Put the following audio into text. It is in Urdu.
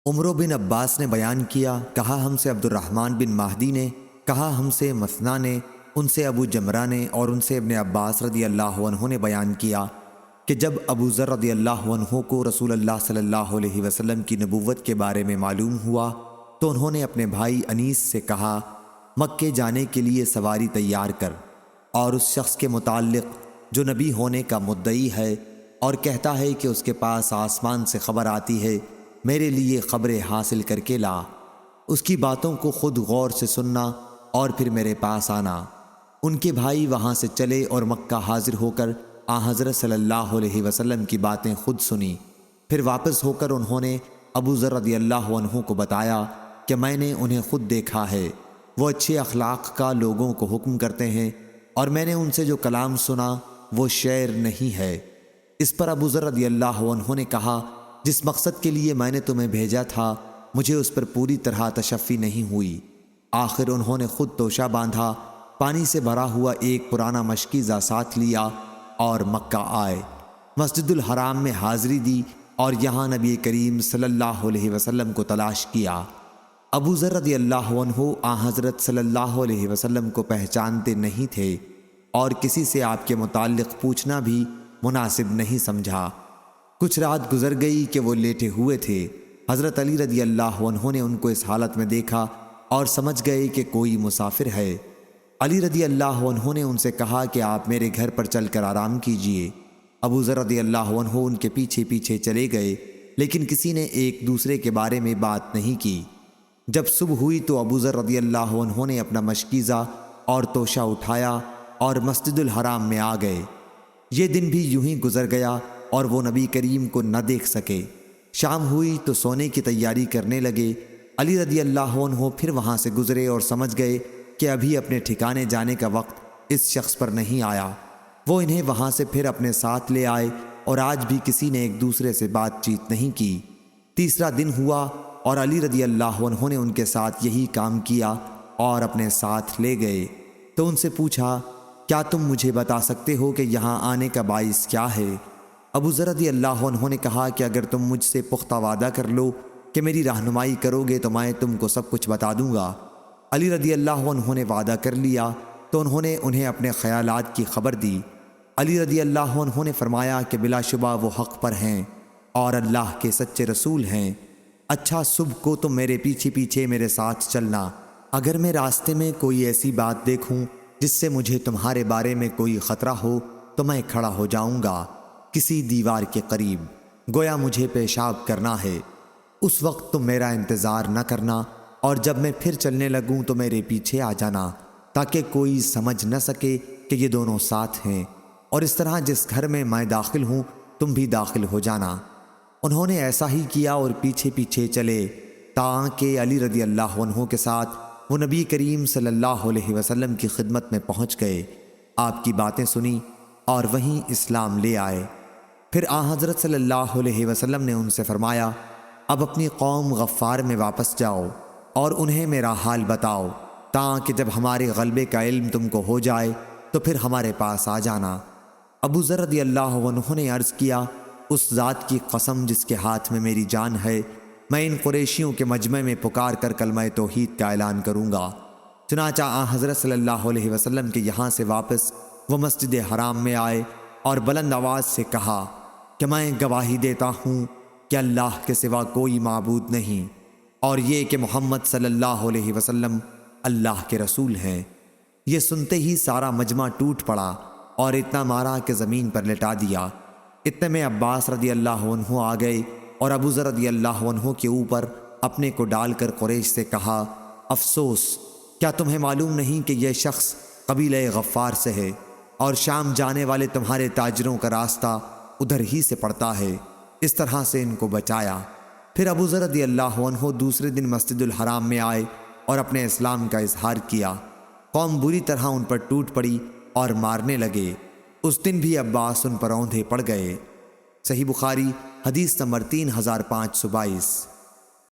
عمرو بن عباس نے بیان کیا، کہا ہم سے عبد الرحمن بن مہدی نے، کہا ہم سے مثنیٰ نے، ان سے ابو جمرہ نے اور ان سے ابن عباس رضی اللہ عنہ نے بیان کیا کہ جب ابو ذر رضی اللہ عنہ کو رسول اللہ صلی اللہ علیہ وسلم کی نبوت کے بارے میں معلوم ہوا تو انہوں نے اپنے بھائی انیس سے کہا، مکے جانے کے لیے سواری تیار کر، اور اس شخص کے متعلق جو نبی ہونے کا مدعی ہے اور کہتا ہے کہ اس کے پاس آسمان سے خبر آتی ہے، میرے لیے خبریں حاصل کر کے لا، اس کی باتوں کو خود غور سے سننا اور پھر میرے پاس آنا۔ ان کے بھائی وہاں سے چلے اور مکہ حاضر ہو کر حضرت صلی اللہ علیہ وسلم کی باتیں خود سنی۔ پھر واپس ہو کر انہوں نے ابو ذر رضی اللہ عنہ کو بتایا کہ میں نے انہیں خود دیکھا ہے، وہ اچھے اخلاق کا لوگوں کو حکم کرتے ہیں، اور میں نے ان سے جو کلام سنا وہ شعر نہیں ہے۔ اس پر ابو ذر رضی اللہ عنہ نے کہا، جس مقصد کے لیے میں نے تمہیں بھیجا تھا مجھے اس پر پوری طرح تشفی نہیں ہوئی۔ آخر انہوں نے خود توشہ باندھا، پانی سے بھرا ہوا ایک پرانا مشکیزہ ساتھ لیا اور مکہ آئے، مسجد الحرام میں حاضری دی اور یہاں نبی کریم صلی اللہ علیہ وسلم کو تلاش کیا۔ ابو ذر رضی اللہ عنہ حضرت صلی اللہ علیہ وسلم کو پہچانتے نہیں تھے اور کسی سے آپ کے متعلق پوچھنا بھی مناسب نہیں سمجھا۔ کچھ رات گزر گئی کہ وہ لیٹے ہوئے تھے، حضرت علی رضی اللہ عنہ نے ان کو اس حالت میں دیکھا اور سمجھ گئے کہ کوئی مسافر ہے۔ علی رضی اللہ عنہ نے ان سے کہا کہ آپ میرے گھر پر چل کر آرام کیجئے۔ ابو ذر رضی اللہ عنہ ان کے پیچھے پیچھے چلے گئے، لیکن کسی نے ایک دوسرے کے بارے میں بات نہیں کی۔ جب صبح ہوئی تو ابو ذر رضی اللہ عنہ نے اپنا مشکیزہ اور توشہ اٹھایا اور مسجد الحرام میں آ گئے۔ یہ دن بھی یوں ہی گزر گیا اور وہ نبی کریم کو نہ دیکھ سکے۔ شام ہوئی تو سونے کی تیاری کرنے لگے۔ علی رضی اللہ عنہ پھر وہاں سے گزرے اور سمجھ گئے کہ ابھی اپنے ٹھکانے جانے کا وقت اس شخص پر نہیں آیا۔ وہ انہیں وہاں سے پھر اپنے ساتھ لے آئے اور آج بھی کسی نے ایک دوسرے سے بات چیت نہیں کی۔ تیسرا دن ہوا اور علی رضی اللہ عنہ نے ان کے ساتھ یہی کام کیا اور اپنے ساتھ لے گئے۔ تو ان سے پوچھا، کیا تم مجھے بتا سکتے ہو کہ یہاں آنے کا باعث کیا ہے؟ ابو ذر رضی اللہ عنہ نے کہا کہ اگر تم مجھ سے پختہ وعدہ کر لو کہ میری رہنمائی کرو گے تو میں تم کو سب کچھ بتا دوں گا۔ علی رضی اللہ عنہ نے وعدہ کر لیا تو انہوں نے انہیں اپنے خیالات کی خبر دی۔ علی رضی اللہ عنہ نے فرمایا کہ بلا شبہ وہ حق پر ہیں اور اللہ کے سچے رسول ہیں۔ اچھا، صبح کو تم میرے پیچھے پیچھے میرے ساتھ چلنا، اگر میں راستے میں کوئی ایسی بات دیکھوں جس سے مجھے تمہارے بارے میں کوئی خطرہ ہو تو میں کھڑا ہو جاؤں گا کسی دیوار کے قریب، گویا مجھے پیشاب کرنا ہے۔ اس وقت تم میرا انتظار نہ کرنا اور جب میں پھر چلنے لگوں تو میرے پیچھے آ جانا تاکہ کوئی سمجھ نہ سکے کہ یہ دونوں ساتھ ہیں، اور اس طرح جس گھر میں میں داخل ہوں تم بھی داخل ہو جانا۔ انہوں نے ایسا ہی کیا اور پیچھے پیچھے چلے تاکہ علی رضی اللہ عنہ کے ساتھ وہ نبی کریم صلی اللہ علیہ وسلم کی خدمت میں پہنچ گئے، آپ کی باتیں سنی اور وہیں اسلام لے آئے۔ پھر حضرت صلی اللہ علیہ وسلم نے ان سے فرمایا، اب اپنی قوم غفار میں واپس جاؤ اور انہیں میرا حال بتاؤ تاکہ جب ہمارے غلبے کا علم تم کو ہو جائے تو پھر ہمارے پاس آ جانا۔ ابو ذر رضی اللہ عنہ نے عرض کیا، اس ذات کی قسم جس کے ہاتھ میں میری جان ہے، میں ان قریشیوں کے مجمع میں پکار کر کلمہ توحید کا اعلان کروں گا۔ چنانچہ حضرت صلی اللہ علیہ وسلم کے یہاں سے واپس وہ مسجد حرام میں آئے اور بلند آواز سے کہا کہ میں گواہی دیتا ہوں کہ اللہ کے سوا کوئی معبود نہیں، اور یہ کہ محمد صلی اللہ علیہ وسلم اللہ کے رسول ہیں۔ یہ سنتے ہی سارا مجمع ٹوٹ پڑا اور اتنا مارا کہ زمین پر لٹا دیا۔ اتنے میں عباس رضی اللہ عنہ آ گئے اور ابو ذر رضی اللہ عنہ کے اوپر اپنے کو ڈال کر قریش سے کہا، افسوس، کیا تمہیں معلوم نہیں کہ یہ شخص قبیلہ غفار سے ہے اور شام جانے والے تمہارے تاجروں کا راستہ ادھر ہی سے پڑتا ہے؟ اس طرح سے ان کو بچایا۔ پھر ابو ذر رضی اللہ عنہ دوسرے دن مسجد الحرام میں آئے اور اپنے اسلام کا اظہار کیا۔ قوم بری طرح ان پر ٹوٹ پڑی اور مارنے لگے۔ اس دن بھی عباس ان پر اوندھے پڑ گئے۔ صحیح بخاری حدیث نمبر 3522۔